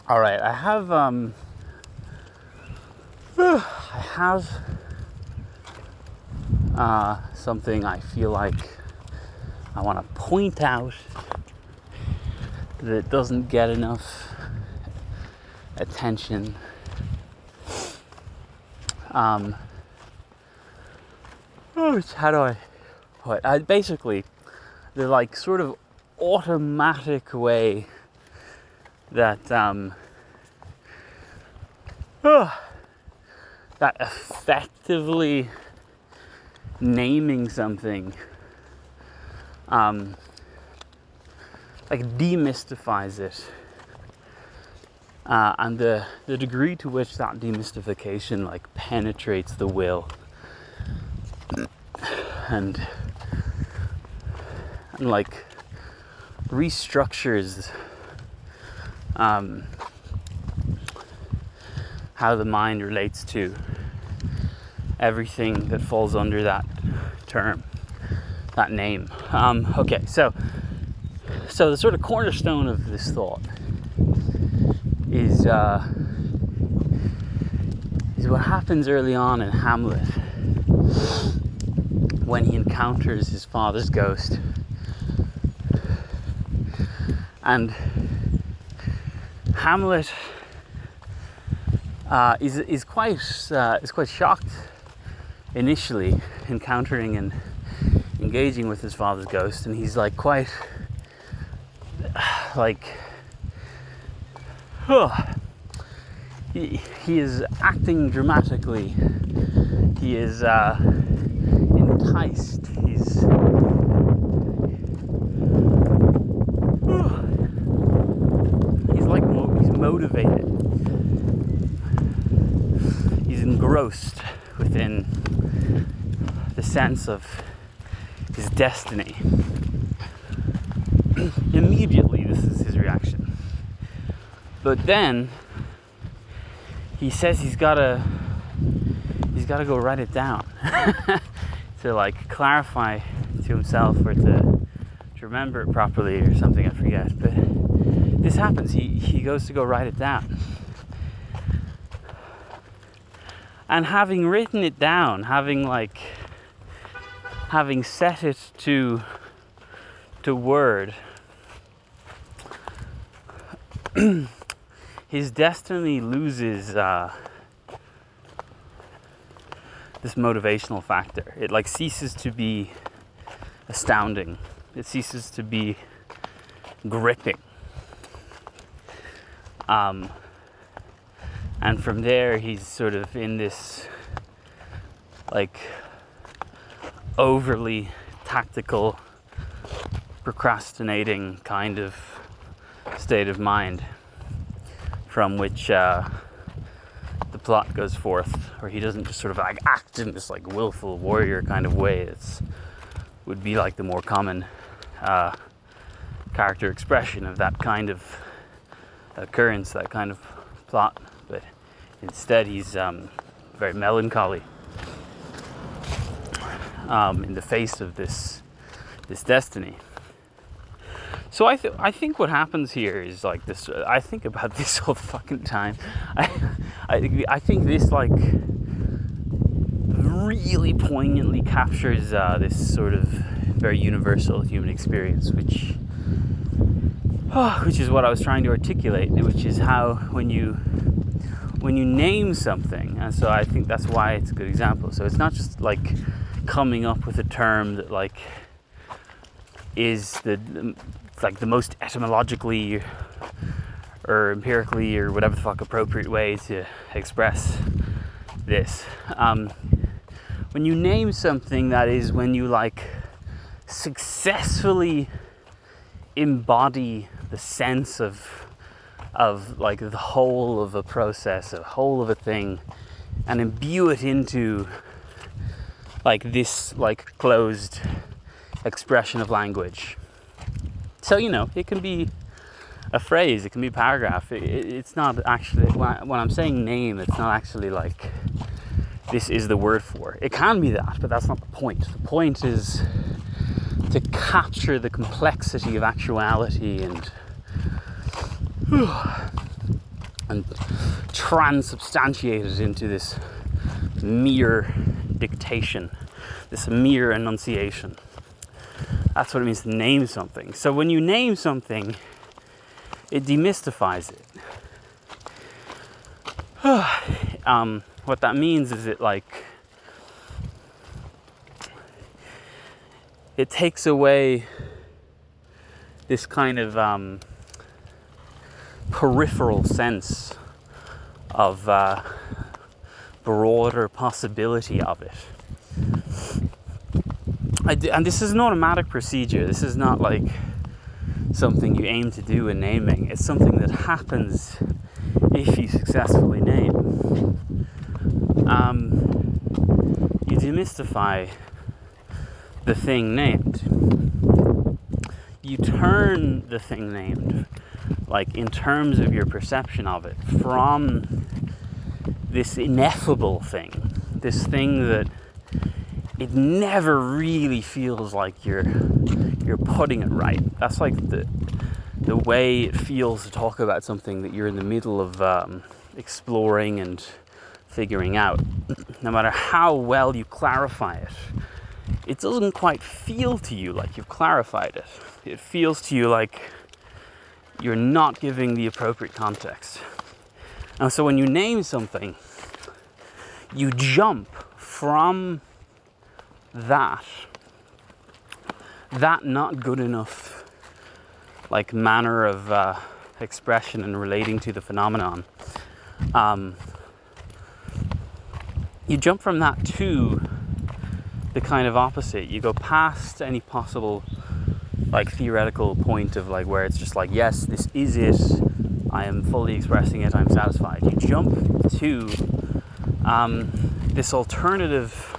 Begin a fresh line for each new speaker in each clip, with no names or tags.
All right, I have something I feel like I want to point out that doesn't get enough attention. How do I put? Basically, the like sort of automatic way that that effectively naming something like demystifies it, and the degree to which that demystification like penetrates the will and like restructures how the mind relates to everything that falls under that term, that name. Okay, so the sort of cornerstone of this thought is what happens early on in Hamlet when he encounters his father's ghost, and Hamlet is quite shocked initially encountering and engaging with his father's ghost, and he's like quite he is acting dramatically. He is enticed. He's motivated. He's engrossed within the sense of his destiny. Immediately, this is his reaction. But then he says he's gotta go write it down to like clarify to himself, or to remember it properly or something, I forget. But this happens. He goes to go write it down. And having written it down, having set it to word, his destiny loses this motivational factor. It like ceases to be astounding. It ceases to be gripping. And from there, he's sort of in this like overly tactical, procrastinating kind of state of mind, from which the plot goes forth, where he doesn't just sort of like act in this like willful warrior kind of way. It's would be like the more common character expression of that kind of occurrence, that kind of plot. But instead, he's very melancholy in the face of this destiny. So I think what happens here is like this. I think about this all the fucking time. I think this like really poignantly captures this sort of very universal human experience, which is what I was trying to articulate, which is how when you name something, and so I think that's why it's a good example. So it's not just like coming up with a term that like is the most etymologically or empirically or whatever the fuck appropriate way to express this. When you name something, that is when you like successfully embody the sense of like the whole of a process, a whole of a thing, and imbue it into like this like closed expression of language. So it can be a phrase, it can be a paragraph. It's not actually, when I'm saying name, it's not actually like this is the word for it. It can be that, but that's not the point. The point is to capture the complexity of actuality and and transubstantiate it into this mere dictation, this mere enunciation. That's what it means to name something. So when you name something, it demystifies it. What that means is it takes away this kind of peripheral sense of broader possibility of it. And this is an automatic procedure. This is not like something you aim to do in naming. It's something that happens if you successfully name. You demystify the thing named. You turn the thing named, like in terms of your perception of it, from this ineffable thing, this thing that it never really feels like you're putting it right. That's like the way it feels to talk about something that you're in the middle of exploring and figuring out. No matter how well you clarify it, it doesn't quite feel to you like you've clarified it. It feels to you like you're not giving the appropriate context. And so when you name something, you jump from that not good enough like manner of expression and relating to the phenomenon. You jump from that to the kind of opposite. You go past any possible like theoretical point of like where it's just like, yes, this is it, I am fully expressing it, I'm satisfied. You jump to this alternative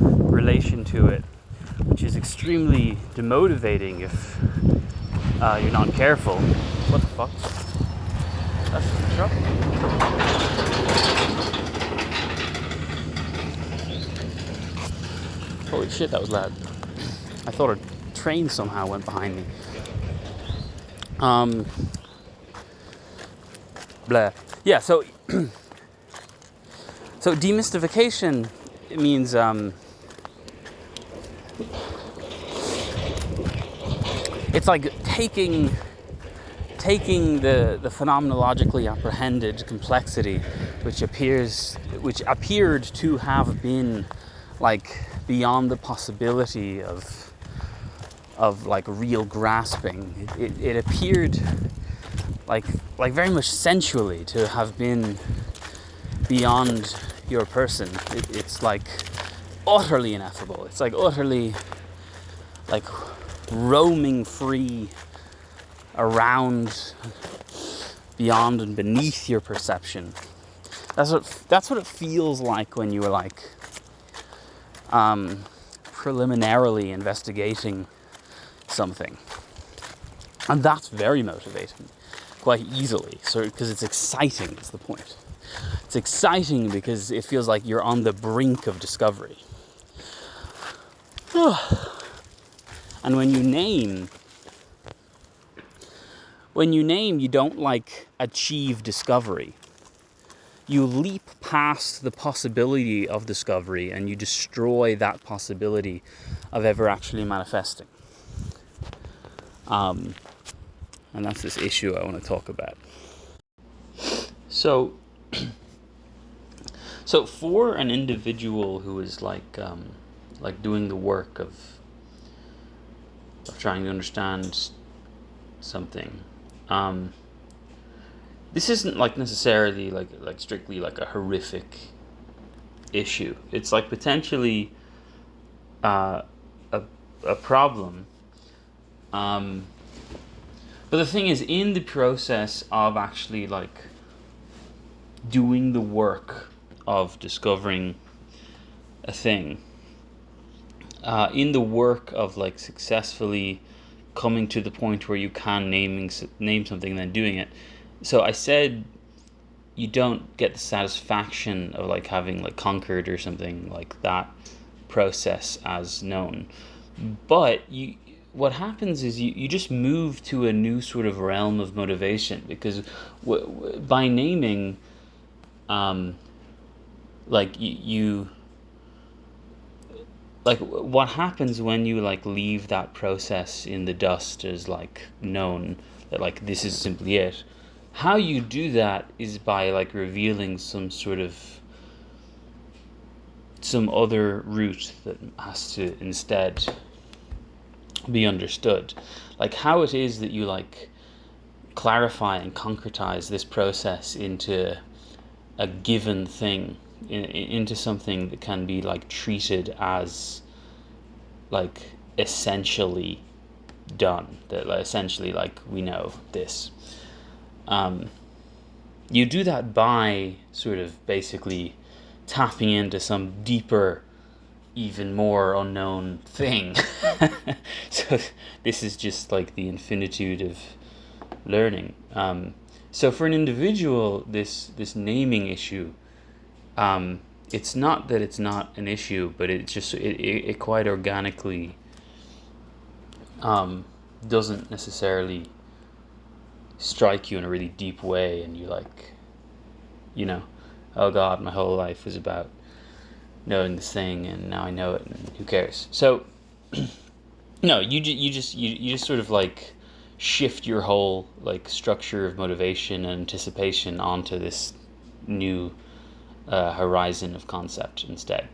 relation to it, which is extremely demotivating if you're not careful. What the fuck? That's the truck. Holy shit, that was loud. I thought a train somehow went behind me. Blah. Yeah, so so demystification, it means it's like taking the phenomenologically apprehended complexity, which appeared to have been like beyond the possibility of like real grasping. It appeared like very much sensually to have been beyond your person. It's like utterly ineffable. It's like utterly like roaming free around, beyond and beneath your perception. That's what it feels like when you were like preliminarily investigating something, and that's very motivating, quite easily. So because it's exciting, is the point. It's exciting because it feels like you're on the brink of discovery. And when you name, you don't like achieve discovery. You leap past the possibility of discovery and you destroy that possibility of ever actually manifesting. And that's this issue I want to talk about. So for an individual who is like doing the work of trying to understand something, this isn't like necessarily like strictly like a horrific issue. It's like potentially a problem. But the thing is, in the process of actually like doing the work of discovering a thing, in the work of like successfully coming to the point where you can name something and then doing it. So I said you don't get the satisfaction of like having like conquered or something like that process as known, but what happens is you just move to a new sort of realm of motivation, because by naming, like you like what happens when you like leave that process in the dust is like known that like this is simply it. How you do that is by like revealing some other route that has to instead be understood. Like how it is that you like clarify and concretize this process into a given thing, into something that can be like treated as like essentially done, that like, essentially like we know this. You do that by sort of basically tapping into some deeper, even more unknown thing. So this is just like the infinitude of learning. So for an individual, this naming issue, it's not that it's not an issue, but it quite organically doesn't necessarily strike you in a really deep way, and you like, oh God, my whole life was about knowing this thing, and now I know it, and who cares? So, no, you just sort of like shift your whole like structure of motivation and anticipation onto this new horizon of concept instead.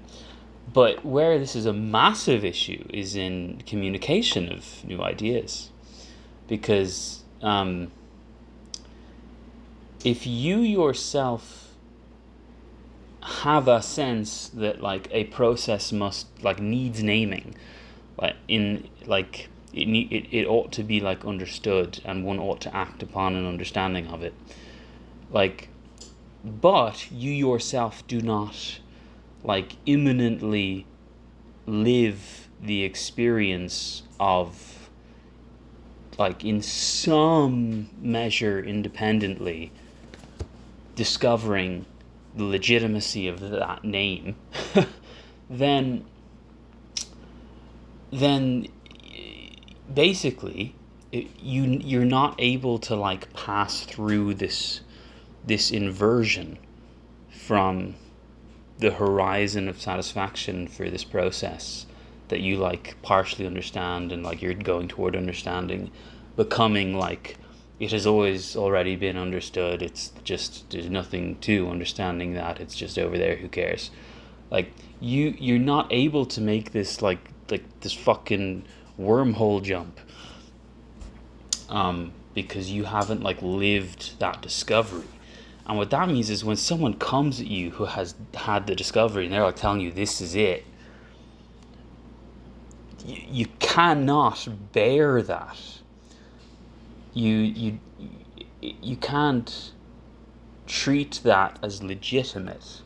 But where this is a massive issue is in communication of new ideas, because if you yourself have a sense that like a process must like needs naming, like it ought to be like understood, and one ought to act upon an understanding of it, like, but you yourself do not like imminently live the experience of like in some measure independently discovering the legitimacy of that name, then basically you're not able to like pass through this inversion from the horizon of satisfaction for this process that you like partially understand, and like you're going toward understanding, becoming like it has always already been understood. It's just, there's nothing to understanding that. It's just over there. Who cares? Like you're not able to make this like this fucking wormhole jump, because you haven't like lived that discovery. And what that means is when someone comes at you who has had the discovery and they're like telling you this is it, you cannot bear that. You can't treat that as legitimate.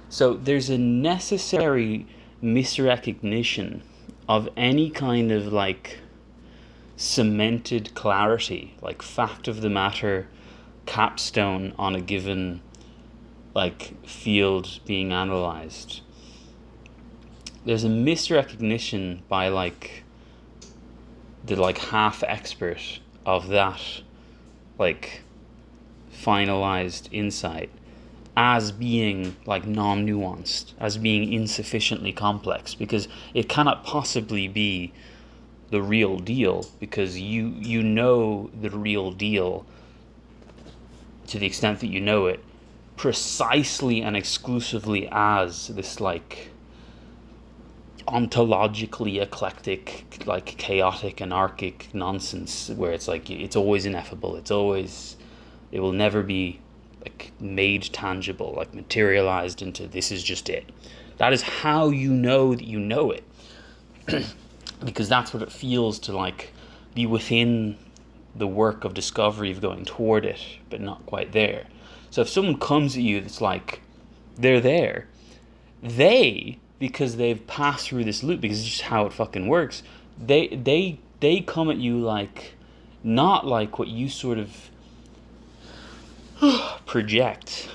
So there's a necessary misrecognition of any kind of like cemented clarity, like fact of the matter, capstone on a given like field being analyzed. There's a misrecognition by like the like half expert of that like finalized insight as being like non-nuanced, as being insufficiently complex, because it cannot possibly be the real deal, because you know the real deal to the extent that you know it precisely and exclusively as this like ontologically eclectic, like chaotic, anarchic nonsense, where it's like it's always ineffable, it will never be like made tangible, like materialized into this is just it. That is how you know that you know it. Because that's what it feels to like be within the work of discovery of going toward it, but not quite there. So if someone comes at you that's like they're there, because they've passed through this loop, because it's just how it fucking works, they come at you like not like what you sort of project.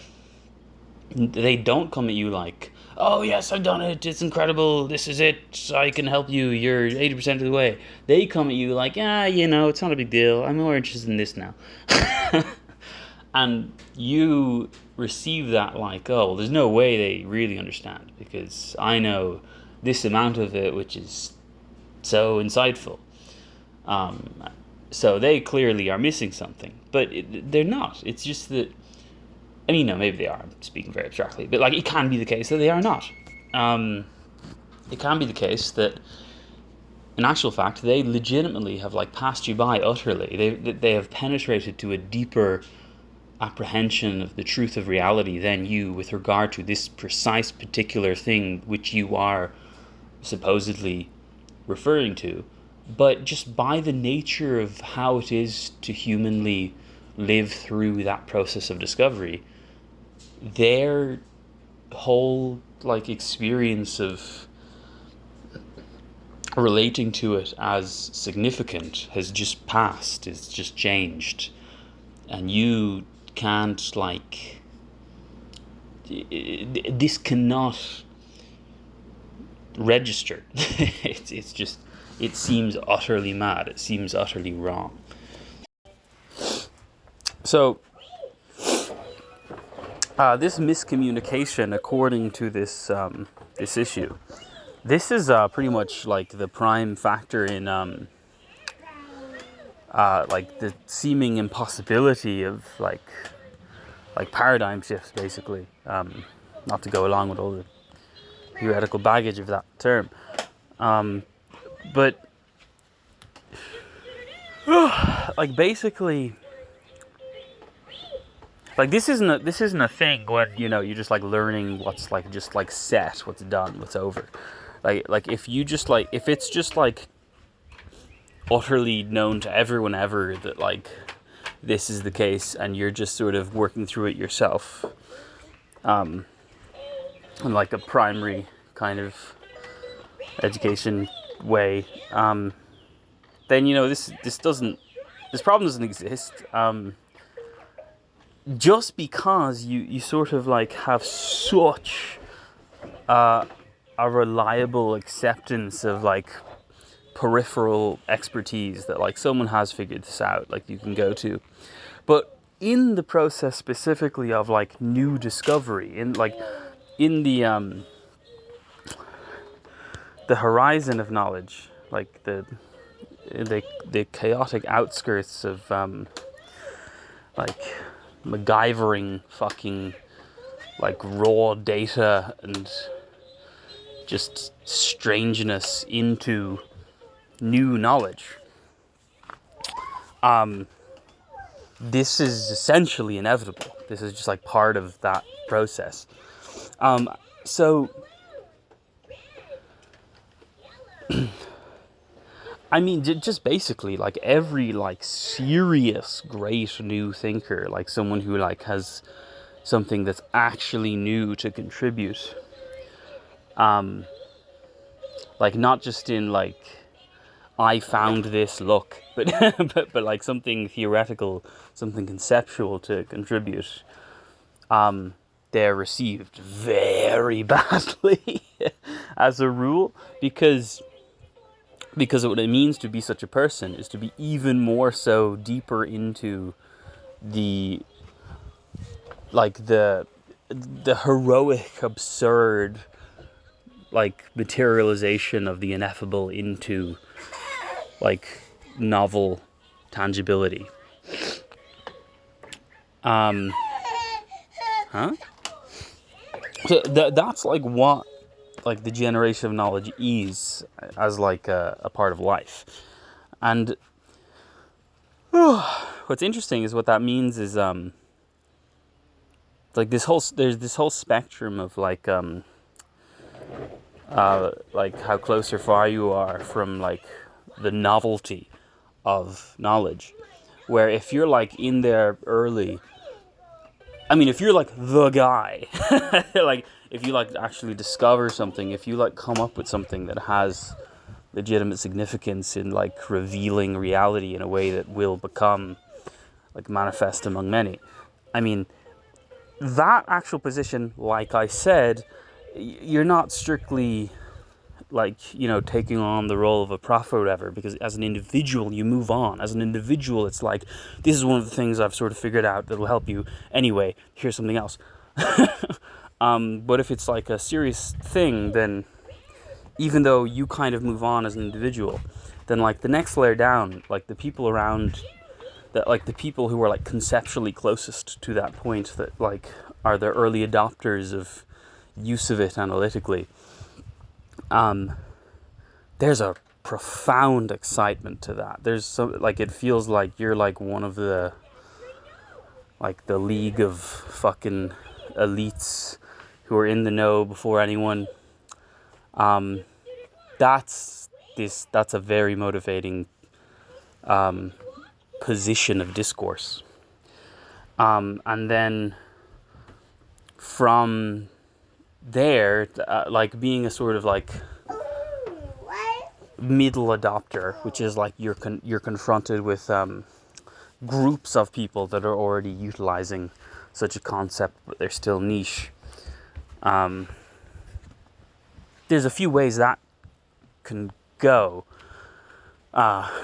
They don't come at you like oh yes, I've done it, it's incredible, this is it, I can help you, you're 80% of the way. They come at you like, it's not a big deal, I'm more interested in this now. And you receive that like, oh, well, there's no way they really understand because I know this amount of it, which is so insightful. Um, so they clearly are missing something, but they're not. It's just that, I mean, no, maybe they are. I'm speaking very abstractly, but like it can be the case that they are not. It can be the case that, in actual fact, they legitimately have like passed you by utterly. They have penetrated to a deeper apprehension of the truth of reality than you with regard to this precise particular thing which you are supposedly referring to. But just by the nature of how it is to humanly live through that process of discovery, their whole like experience of relating to it as significant has just passed, it's just changed, and you can't like this cannot register. It's just, it seems utterly mad, it seems utterly wrong. So this miscommunication, according to this issue, this is pretty much like the prime factor in like the seeming impossibility of like paradigm shifts, basically. Not to go along with all the theoretical baggage of that term, but like basically, like this isn't a thing when you're just like learning what's like just like set, what's done, what's over. Like if you just like, if it's just like utterly known to everyone ever that like this is the case, and you're just sort of working through it yourself, in like a primary kind of education way, then this problem doesn't exist. Just because you sort of like have such a reliable acceptance of like peripheral expertise that like someone has figured this out, like you can go to. But in the process specifically of like new discovery, in the horizon of knowledge, like the chaotic outskirts of like MacGyvering fucking like raw data and just strangeness into new knowledge. This is essentially inevitable. This is just like part of that process. So I mean, just basically, like every like serious great new thinker, like someone who like has something that's actually new to contribute, like not just in like I found this look, but but like something theoretical, something conceptual to contribute, they're received very badly as a rule, because what it means to be such a person is to be even more so deeper into the like the heroic, absurd like materialization of the ineffable into like novel tangibility. So that's like what like the generation of knowledge is as like a part of life. And what's interesting is what that means is like there's this whole spectrum of like how close or far you are from like the novelty of knowledge, where if you're like in there early, I mean, if you're like the guy, like if you like actually discover something, if you like come up with something that has legitimate significance in like revealing reality in a way that will become like manifest among many, I mean, that actual position, like I said, you're not strictly like, you know, taking on the role of a prophet or whatever, because as an individual you move on. As an individual, it's like, this is one of the things I've sort of figured out that will help you anyway, here's something else. But if it's like a serious thing, then even though you kind of move on as an individual, then like the next layer down, like the people around that, like the people who are like conceptually closest to that point, that like are the early adopters of use of it analytically, there's a profound excitement to that. There's some, like, it feels like you're like one of the, like the league of fucking elites who are in the know before anyone. That's a very motivating position of discourse. And then from there, like being a sort of like middle adopter, which is like you're confronted with groups of people that are already utilizing such a concept, but they're still niche. There's a few ways that can go,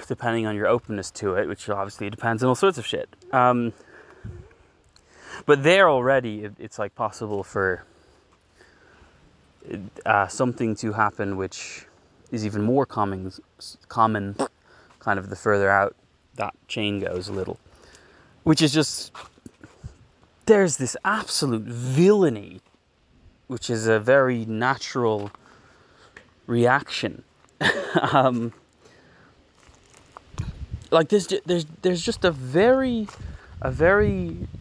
depending on your openness to it, which obviously depends on all sorts of shit. But there already, it's like possible for something to happen which is even more common, kind of the further out that chain goes a little. Which is just, there's this absolute villainy, which is a very natural reaction. Like there's just a very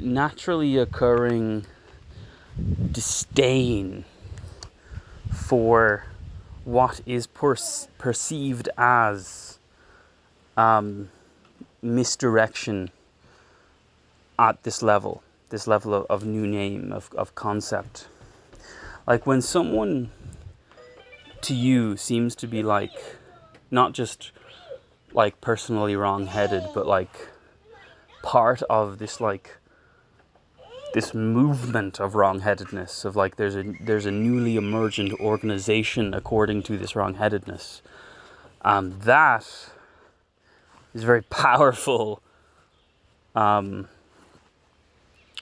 naturally occurring disdain for what is perceived as misdirection at this level of new name, of concept. Like when someone to you seems to be like not just like personally wrong-headed, but like part of this, like this movement of wrong-headedness, of like there's a newly emergent organization according to this wrong-headedness. That is very powerful kind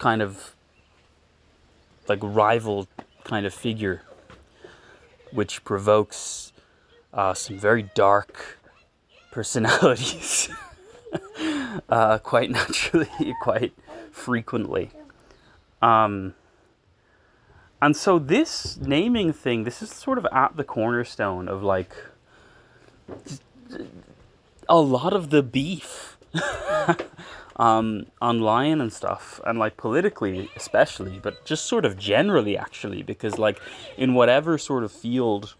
of like rival kind of figure, which provokes some very dark personalities quite naturally, quite frequently. And so this naming thing, this is sort of at the cornerstone of like a lot of the beef online and stuff, and like politically especially, but just sort of generally actually, because like in whatever sort of field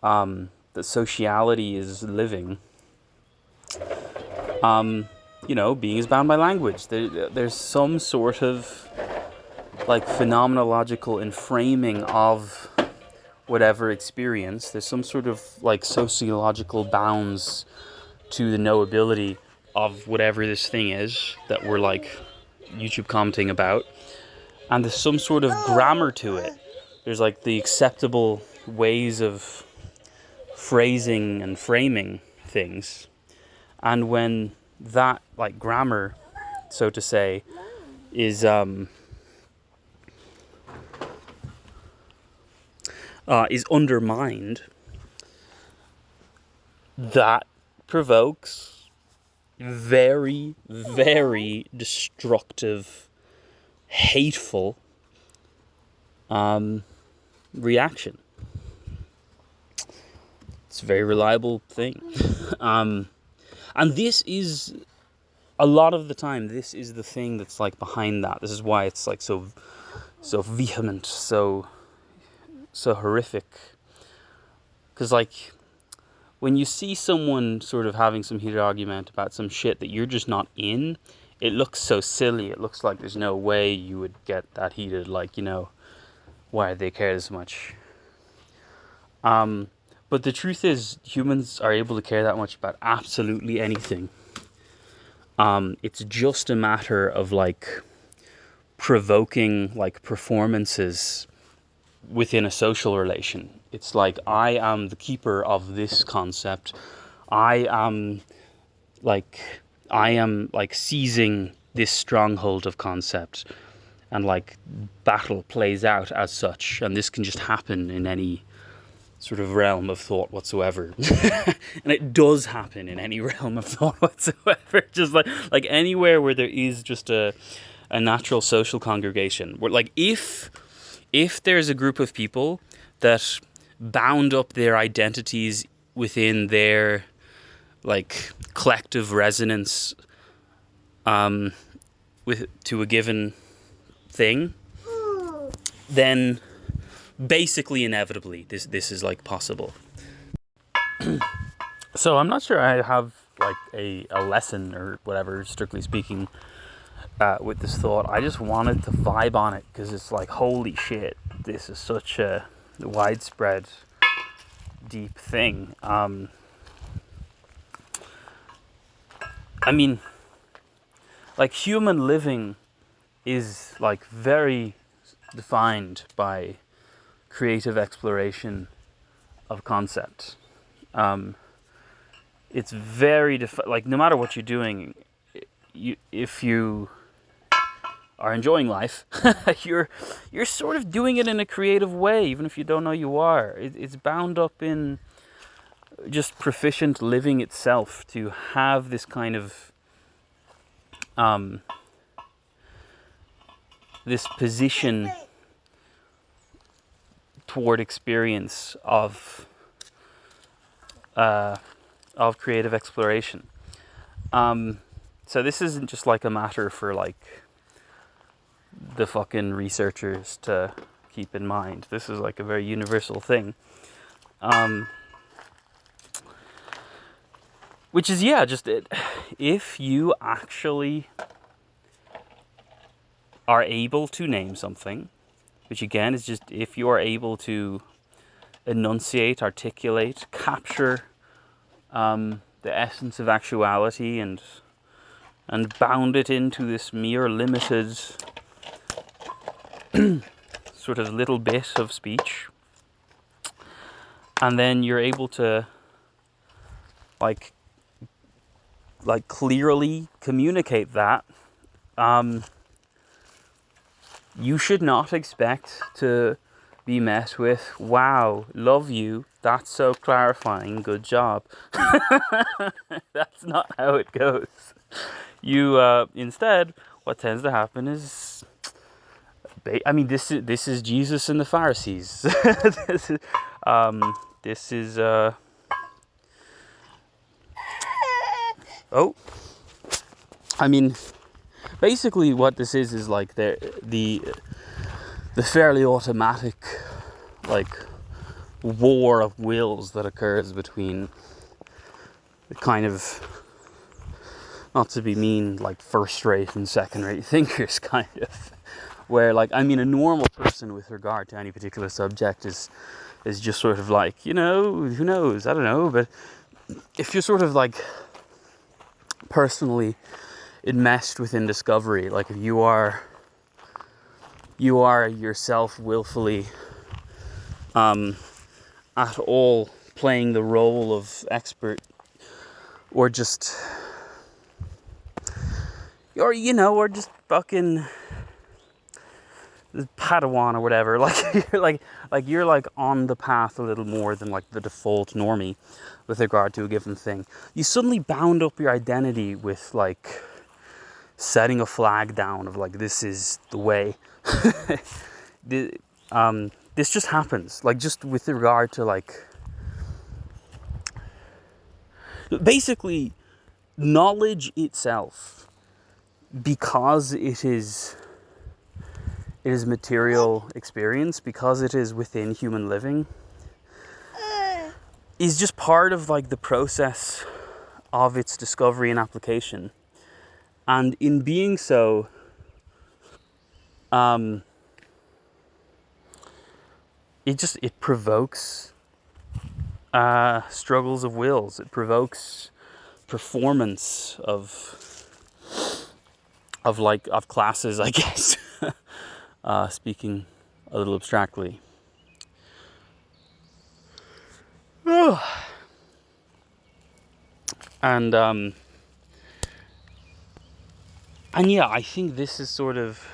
that sociality is living, you know, being is bound by language. There's some sort of like phenomenological enframing of whatever experience. There's some sort of like sociological bounds to the knowability of whatever this thing is that we're like YouTube commenting about. And there's some sort of grammar to it. There's like the acceptable ways of phrasing and framing things. And when that like grammar, so to say, is undermined, that provokes very, very destructive, hateful reaction. It's a very reliable thing. And this is, a lot of the time, this is the thing that's like behind that. This is why it's like so vehement, so horrific. Because like when you see someone sort of having some heated argument about some shit that you're just not in, it looks so silly. It looks like there's no way you would get that heated. Like, you know, why do they care this much? But the truth is, humans are able to care that much about absolutely anything. It's just a matter of like provoking like performances within a social relation. It's like, I am the keeper of this concept. I am like seizing this stronghold of concept, and like battle plays out as such, and this can just happen in any sort of realm of thought whatsoever. And it does happen in any realm of thought whatsoever. Just like anywhere where there is just a natural social congregation, where like if there's a group of people that bound up their identities within their like collective resonance to a given thing, then basically inevitably this is like possible. So I'm not sure I have like a lesson or whatever, strictly speaking, with this thought. I just wanted to vibe on it because it's like, holy shit, this is such a widespread, deep thing. I mean, like, human living is like very defined by creative exploration of concept. It's very like, no matter what you're doing, if you are enjoying life, you're sort of doing it in a creative way, even if you don't know you are. It's bound up in just proficient living itself to have this kind of this position toward experience of creative exploration. So this isn't just like a matter for like the fucking researchers to keep in mind. This is like a very universal thing. Which is, yeah, just it. If you actually are able to name something, which again is just if you are able to enunciate, articulate, capture the essence of actuality and bound it into this mere limited sort of little bit of speech, and then you're able to like clearly communicate that, you should not expect to be met with, wow, love you, that's so clarifying, good job. That's not how it goes. You instead, what tends to happen is, I mean, this is Jesus and the Pharisees. This is oh, I mean, basically what this is like the fairly automatic like war of wills that occurs between the kind of, not to be mean, like first-rate and second-rate thinkers, kind of, where like, I mean, a normal person with regard to any particular subject is just sort of like, you know, who knows, I don't know. But if you're sort of like personally enmeshed within discovery, like if you are yourself willfully at all playing the role of expert, or just, or you know, or just fucking Padawan or whatever, like you're like on the path a little more than like the default normie with regard to a given thing, you suddenly bound up your identity with like setting a flag down of like, this is the way. This just happens, like, just with regard to like, basically knowledge itself, because it is material experience, because it is within human living, is just part of like the process of its discovery and application. And in being so, it provokes struggles of wills. It provokes performance of classes, I guess. Speaking a little abstractly. And yeah, I think this is sort of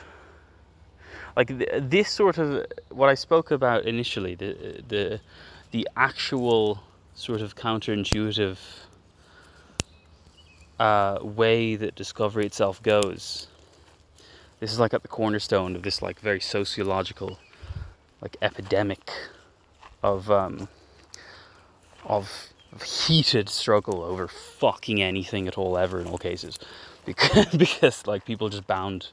like this sort of what I spoke about initially, the actual sort of counterintuitive way that discovery itself goes. This is like at the cornerstone of this like very sociological like epidemic of heated struggle over fucking anything at all ever in all cases, because like people just bound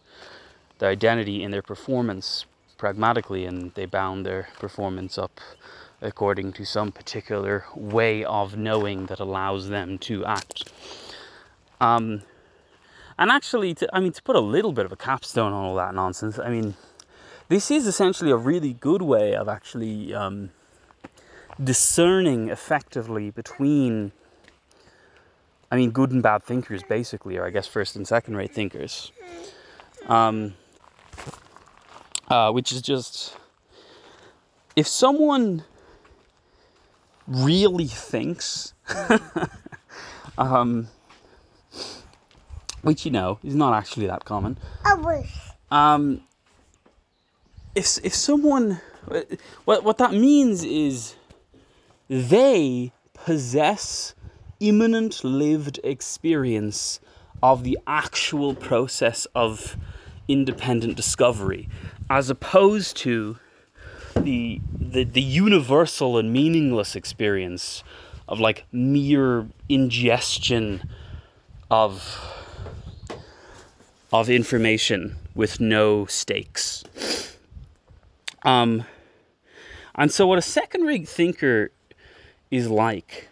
their identity in their performance pragmatically, and they bound their performance up according to some particular way of knowing that allows them to act. And actually, to put a little bit of a capstone on all that nonsense, I mean, this is essentially a really good way of actually discerning effectively between, good and bad thinkers, basically, or I guess first and second rate thinkers. Which is just, if someone really thinks, which is not actually that common. If someone, what that means is they possess imminent lived experience of the actual process of independent discovery, as opposed to the universal and meaningless experience of like mere ingestion of information with no stakes. And so what a second-rate thinker is like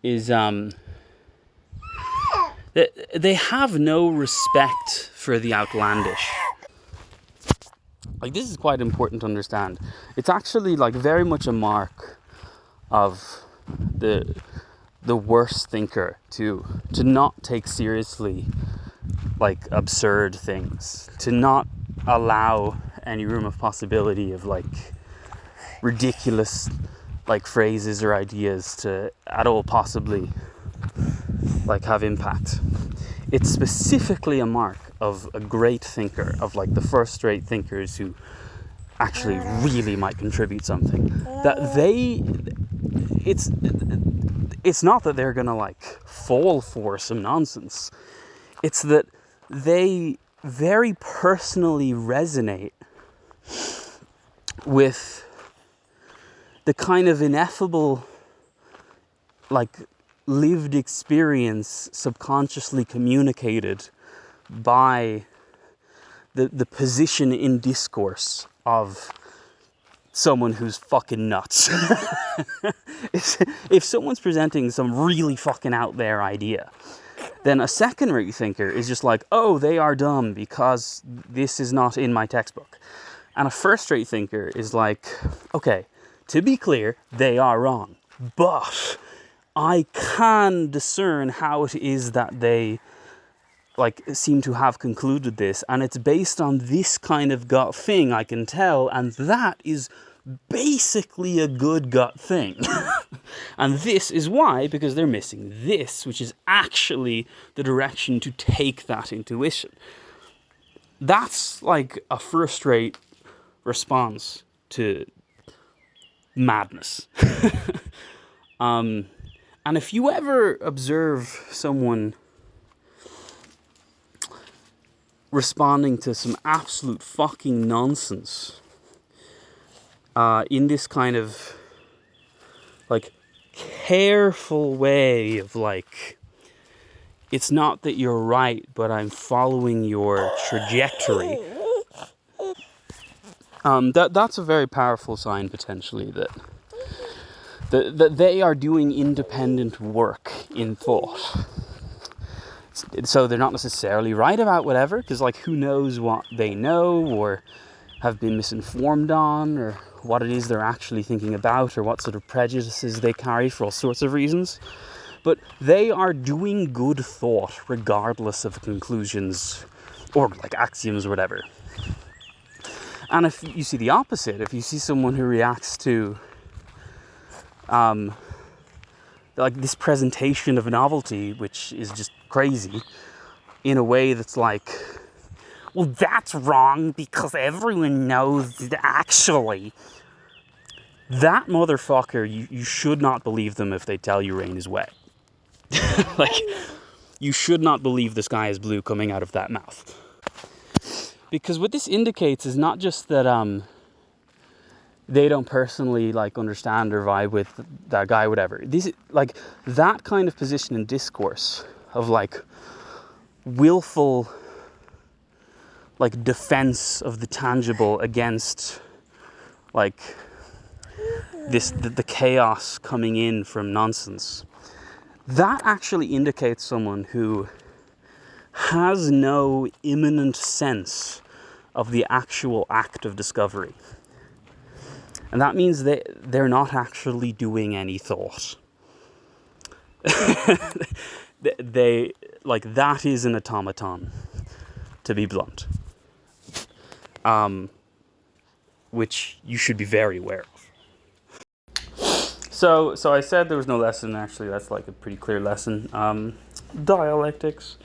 is that they have no respect for the outlandish. Like, this is quite important to understand. It's actually like very much a mark of the worst thinker to not take seriously like absurd things, to not allow any room of possibility of like ridiculous like phrases or ideas to at all possibly like have impact. It's specifically a mark of a great thinker, of like the first rate thinkers who actually really might contribute something, that it's not that they're gonna like fall for some nonsense. It's that they very personally resonate with the kind of ineffable like lived experience subconsciously communicated by the position in discourse of someone who's fucking nuts. If someone's presenting some really fucking out there idea, then a second-rate thinker is just like, oh, they are dumb because this is not in my textbook. And a first-rate thinker is like, okay, to be clear, they are wrong, but I can discern how it is that they like seem to have concluded this, and it's based on this kind of gut thing I can tell, and that is basically a good gut thing. And this is why, because they're missing this, which is actually the direction to take that intuition. That's like a first-rate response to madness. And if you ever observe someone responding to some absolute fucking nonsense in this kind of like careful way of like, it's not that you're right, but I'm following your trajectory, that's a very powerful sign potentially that they are doing independent work in thought. So they're not necessarily right about whatever, because like who knows what they know or have been misinformed on, or what it is they're actually thinking about, or what sort of prejudices they carry for all sorts of reasons. But they are doing good thought regardless of conclusions or like axioms or whatever. And if you see the opposite, if you see someone who reacts to like this presentation of novelty, which is just crazy, in a way that's like, well, that's wrong because everyone knows that actually. That motherfucker, you should not believe them if they tell you rain is wet. Like, you should not believe the sky is blue coming out of that mouth. Because what this indicates is not just that they don't personally like understand or vibe with that guy, whatever. This, like, that kind of position in discourse of like willful like defense of the tangible against like the chaos coming in from nonsense, that actually indicates someone who has no imminent sense of the actual act of discovery. And that means they're not actually doing any thought. They like, that is an automaton, to be blunt. Which you should be very aware of. So I said there was no lesson. Actually, that's like a pretty clear lesson. Dialectics.